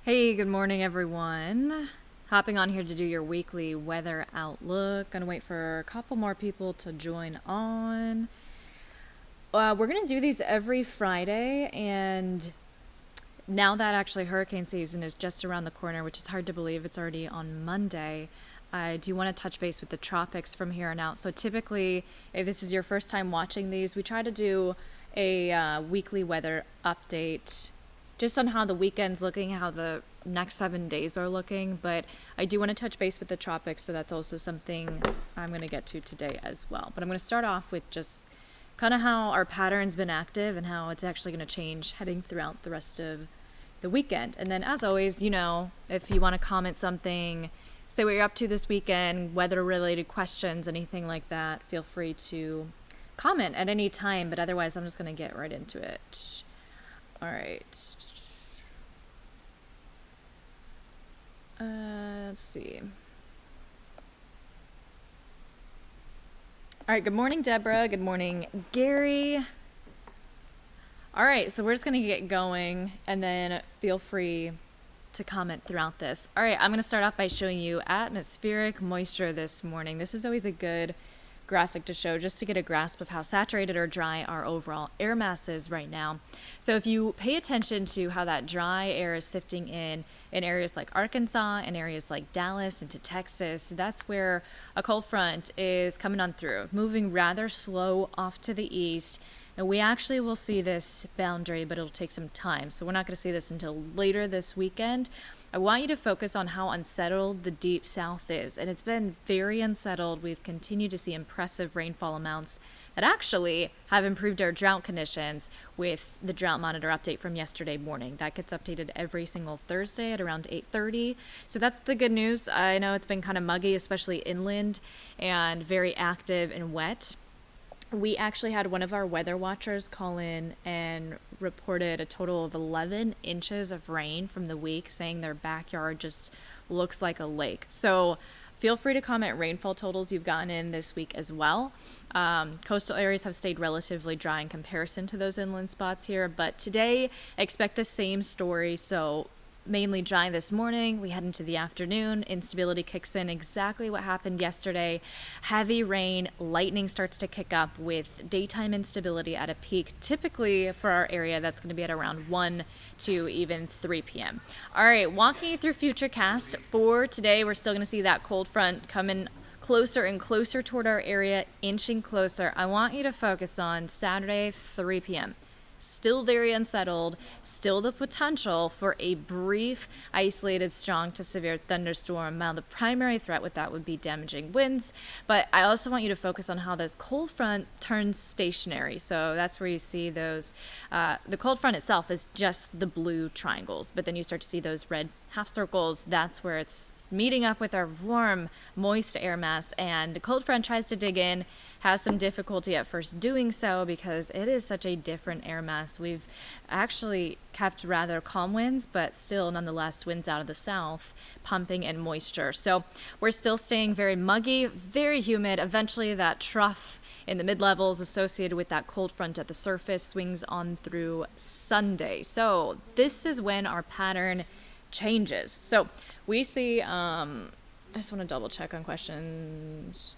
Hey, good morning, everyone. Hopping on here to do your weekly weather outlook. Gonna wait for a couple more people to join on. We're gonna do these every Friday, and now that actually hurricane season is just around the corner, which is hard to believe it's already on Monday, I do want to touch base with the tropics from here on out. So typically, if this is your first time watching these, we try to do a weekly weather update just on how the weekend's looking, how the next 7 days are looking. But I do want to touch base with the tropics, so that's also something I'm going to get to today as well. But I'm going to start off with just kind of how our pattern's been active and how it's actually going to change heading throughout the rest of the weekend. And then, as always, if you want to comment something, say what you're up to this weekend, weather related questions, anything like that, feel free to comment at any time. But otherwise, I'm just going to get right into it. All right. Let's see. All right. Good morning, Deborah. Good morning, Gary. All right. So we're just going to get going, and then feel free to comment throughout this. All right. I'm going to start off by showing you atmospheric moisture this morning. This is always a good graphic to show just to get a grasp of how saturated or dry our overall air mass is right now. So if you pay attention to how that dry air is sifting in areas like Arkansas, in areas like Dallas, into Texas, that's where a cold front is coming on through, moving rather slow off to the east. And we actually will see this boundary, but it'll take some time. So we're not going to see this until later this weekend. I want you to focus on how unsettled the deep south is. And it's been very unsettled. We've continued to see impressive rainfall amounts that actually have improved our drought conditions with the drought monitor update from yesterday morning. That gets updated every single Thursday at around 8:30. So that's the good news. I know it's been kind of muggy, especially inland, and very active and wet. We actually had one of our weather watchers call in and reported a total of 11 inches of rain from the week, saying their backyard just looks like a lake. So feel free to comment rainfall totals you've gotten in this week as well. Coastal areas have stayed relatively dry in comparison to those inland spots here, but today expect the same story. So mainly dry this morning. We head into the afternoon. Instability kicks in, exactly what happened yesterday. Heavy rain, lightning starts to kick up with daytime instability at a peak. Typically for our area, that's going to be at around 1 to even 3 p.m. All right, walking you through Futurecast for today, we're still going to see that cold front coming closer and closer toward our area, inching closer. I want you to focus on Saturday, 3 p.m. Still very unsettled, still the potential for a brief, isolated, strong to severe thunderstorm. Now, the primary threat with that would be damaging winds, but I also want you to focus on how this cold front turns stationary. So that's where you see those, the cold front itself is just the blue triangles, but then you start to see those red half circles. That's where it's meeting up with our warm, moist air mass, and the cold front tries to dig in, has some difficulty at first doing so because it is such a different air mass. We've actually kept rather calm winds, but still nonetheless winds out of the south pumping in moisture. So we're still staying very muggy, very humid. Eventually that trough in the mid-levels associated with that cold front at the surface swings on through Sunday. So this is when our pattern changes. So we see, I just want to double check on questions.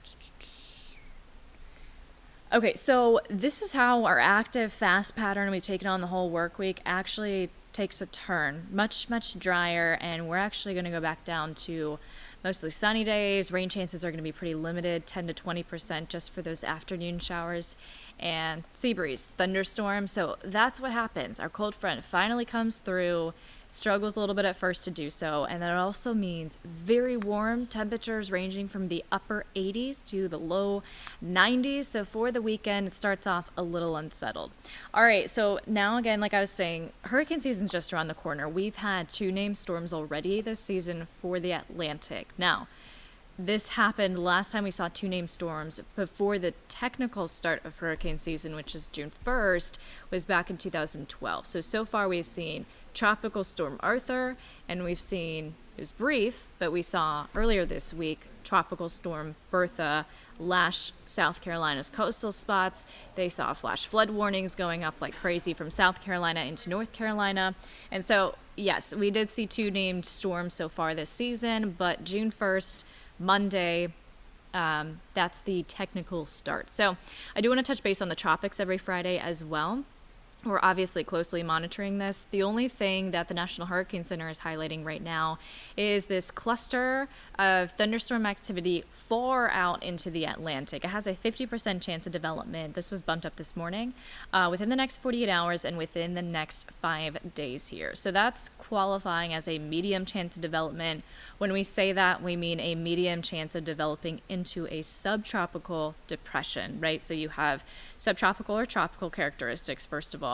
Okay, so this is how our active fast pattern we've taken on the whole work week actually takes a turn. Much, much drier, and we're actually going to go back down to mostly sunny days. Rain chances are going to be pretty limited, 10 to 20% just for those afternoon showers, and sea breeze, thunderstorms. So that's what happens. Our cold front finally comes through, struggles a little bit at first to do so, and that also means very warm temperatures ranging from the upper 80s to the low 90s. So for the weekend, it starts off a little unsettled. All right, so now again, like I was saying, hurricane season's just around the corner. We've had 2 named storms already this season for the Atlantic. Now, this happened last time we saw 2 named storms before the technical start of hurricane season, which is June 1st, was back in 2012. So far we've seen Tropical Storm Arthur, and we've seen, it was brief, but we saw earlier this week, Tropical Storm Bertha lash South Carolina's coastal spots. They saw flash flood warnings going up like crazy from South Carolina into North Carolina. And so, yes, we did see 2 named storms so far this season, but June 1st, Monday, that's the technical start. So I do want to touch base on the tropics every Friday as well. We're obviously closely monitoring this. The only thing that the National Hurricane Center is highlighting right now is this cluster of thunderstorm activity far out into the Atlantic. It has a 50% chance of development. This was bumped up this morning within the next 48 hours and within the next 5 days here. So that's qualifying as a medium chance of development. When we say that, we mean a medium chance of developing into a subtropical depression, right? So you have subtropical or tropical characteristics, first of all,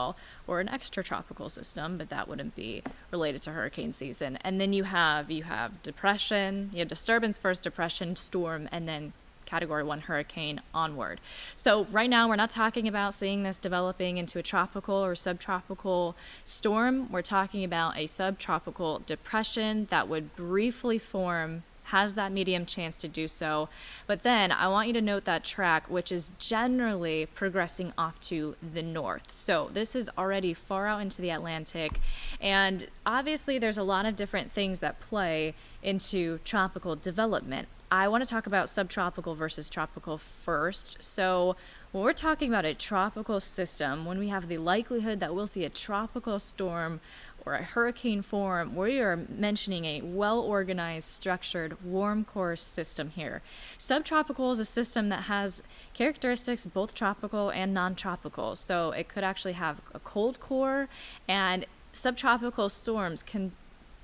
or an extratropical system, but that wouldn't be related to hurricane season. And then you have depression, you have disturbance first, depression, storm, and then Category 1 hurricane onward. So right now we're not talking about seeing this developing into a tropical or subtropical storm. We're talking about a subtropical depression that would briefly form, has that medium chance to do so. But then I want you to note that track, which is generally progressing off to the north. So this is already far out into the Atlantic. And obviously there's a lot of different things that play into tropical development. I want to talk about subtropical versus tropical first. So when we're talking about a tropical system, when we have the likelihood that we'll see a tropical storm or a hurricane form, we are mentioning a well-organized, structured, warm core system here. Subtropical is a system that has characteristics both tropical and non-tropical. So it could actually have a cold core, and subtropical storms can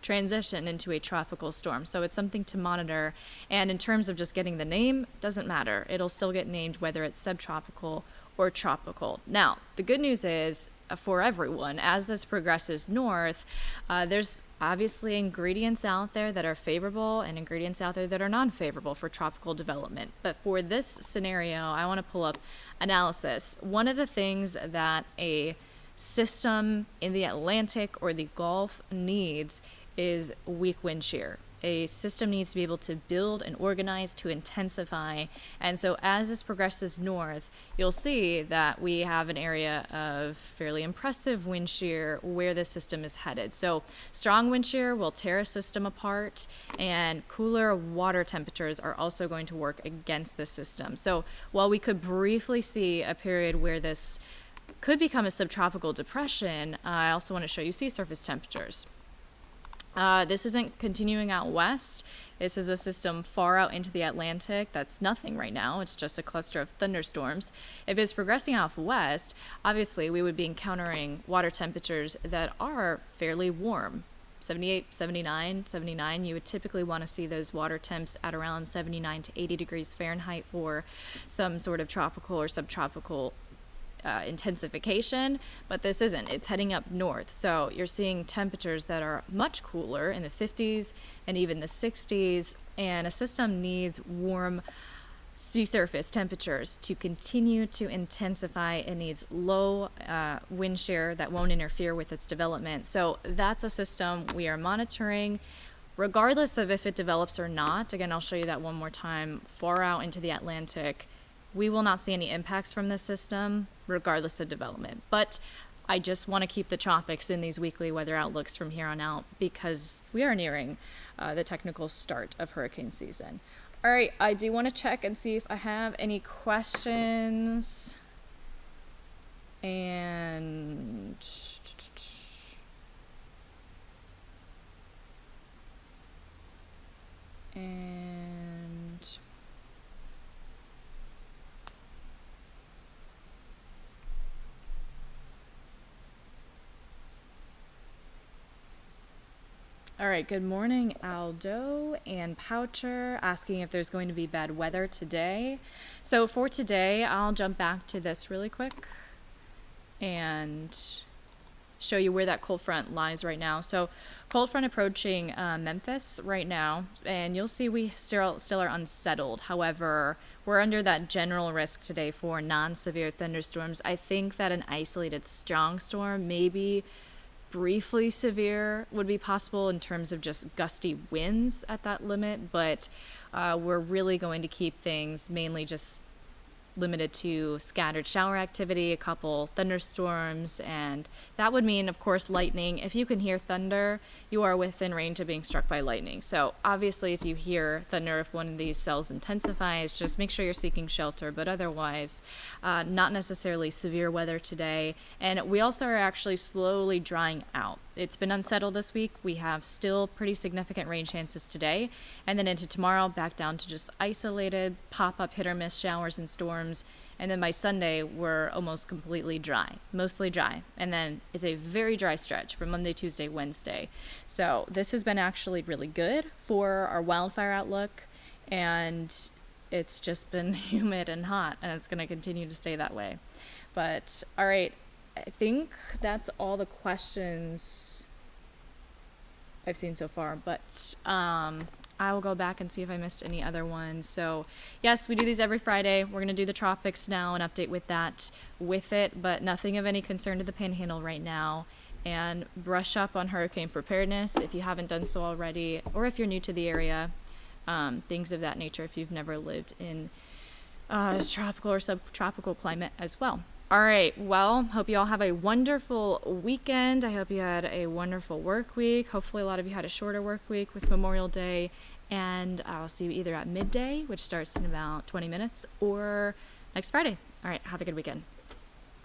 transition into a tropical storm. So it's something to monitor. And in terms of just getting the name, doesn't matter. It'll still get named whether it's subtropical or tropical. Now, the good news is for everyone, as this progresses north, there's obviously ingredients out there that are favorable and ingredients out there that are non-favorable for tropical development. But for this scenario, I want to pull up analysis. One of the things that a system in the Atlantic or the Gulf needs is weak wind shear. A system needs to be able to build and organize to intensify. And so as this progresses north, you'll see that we have an area of fairly impressive wind shear where the system is headed. So strong wind shear will tear a system apart, and cooler water temperatures are also going to work against the system. So while we could briefly see a period where this could become a subtropical depression, I also want to show you sea surface temperatures. This isn't continuing out west. This is a system far out into the Atlantic. That's nothing right now. It's just a cluster of thunderstorms. If it's progressing out west, obviously we would be encountering water temperatures that are fairly warm. 78, 79, 79. You would typically want to see those water temps at around 79 to 80 degrees Fahrenheit for some sort of tropical or subtropical intensification, but this isn't. It's heading up north. So you're seeing temperatures that are much cooler in the 50s and even the 60s, and a system needs warm sea surface temperatures to continue to intensify. It needs low wind shear that won't interfere with its development. So that's a system we are monitoring regardless of if it develops or not. Again, I'll show you that one more time. Far out into the Atlantic, we will not see any impacts from this system regardless of development. But I just want to keep the tropics in these weekly weather outlooks from here on out because we are nearing the technical start of hurricane season. All right, I do want to check and see if I have any questions. And all right, good morning, Aldo and Poucher, asking if there's going to be bad weather today. So for today, I'll jump back to this really quick and show you where that cold front lies right now. So cold front approaching Memphis right now, and you'll see we still are unsettled. However, we're under that general risk today for non-severe thunderstorms. I think that an isolated strong storm, maybe briefly severe, would be possible in terms of just gusty winds at that limit, but we're really going to keep things mainly just limited to scattered shower activity, a couple thunderstorms, and that would mean, of course, lightning. If you can hear thunder, you are within range of being struck by lightning. So obviously, if you hear thunder, if one of these cells intensifies, just make sure you're seeking shelter. But otherwise, not necessarily severe weather today. And we also are actually slowly drying out. It's been unsettled this week. We have still pretty significant rain chances today. And then into tomorrow, back down to just isolated pop-up hit or miss showers and storms. And then by Sunday, we're almost completely dry, mostly dry. And then it's a very dry stretch for Monday, Tuesday, Wednesday. So this has been actually really good for our wildfire outlook. And it's just been humid and hot, and it's going to continue to stay that way. But all right, I think that's all the questions I've seen so far, but I will go back and see if I missed any other ones. So yes, we do these every Friday. We're going to do the tropics now and update with that with it, but nothing of any concern to the Panhandle right now. And brush up on hurricane preparedness if you haven't done so already, or if you're new to the area, things of that nature if you've never lived in tropical or subtropical climate as well. All right, well, hope you all have a wonderful weekend. I hope you had a wonderful work week. Hopefully a lot of you had a shorter work week with Memorial Day. And I'll see you either at midday, which starts in about 20 minutes, or next Friday. All right, have a good weekend.